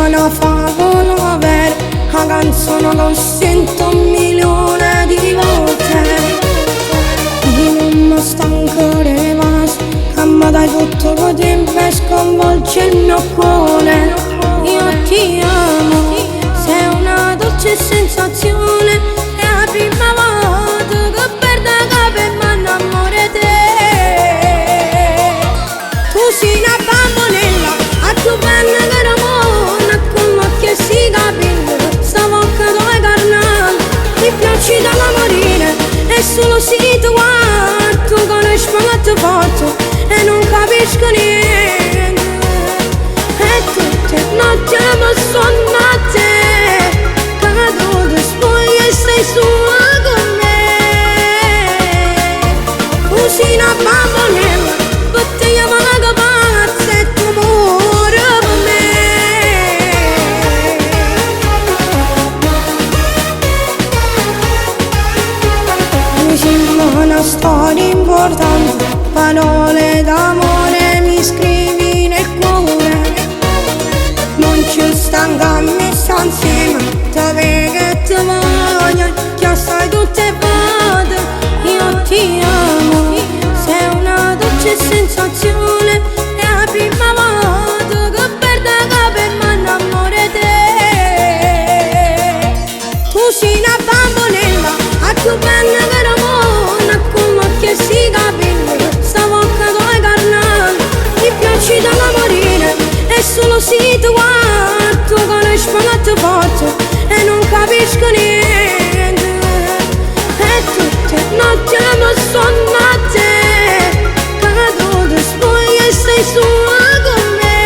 una favola vera, una canzone che ho sento 1.000.000 di volte. Io non mi stanco di más, che mi dai tutto che ti sconvolge il mio cuore. Io ti amo, sei una dolce sensazione, è la prima volta che perdo capo e mi innamoro di te. Tu sei una bambolella, a tu penna che ramona, con occhi e si capelli, sta bocca tua carnale, mi piaci dalla morire, e solo se tu guardi, tu conosci quanto forte e non capisco niente. E tutte notti mi sono a te, cado di spoglia e sei sola con me. Tu sei una bambolella, bottiglia malaga pazza e tu muori per me. Mi sembra una storia importante, parole d'amore mi scrivi nel cuore. Non ci stanca a me sta insieme, te vedo che ti voglio, che sai tutte e volte. Io ti amo, sei una dolce sensazione, è la prima volta che perdo capo e mi innamoro di te. Tu sei una bambolella, a tu penna che ramona, con occhi e si capelli, sta bocca tua carnale, mi piaci dalla morire, e solo se tu guardi, tu conosci quanto forte e non capisco niente. E tutte notti mi sono a te, cado di spoglia e sei sola con me.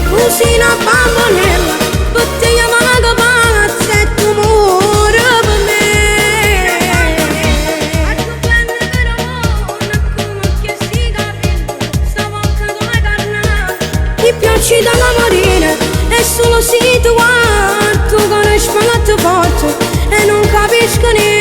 Tu sei una bambolella, bottiglia malaga pazza e tu muori per me. A tu penna che ramona, con occhi e si capelli, sta bocca tua carnale, mi piaci dalla morire, e solo se tu guardi, tu conosci quanto forte e non capisco niente.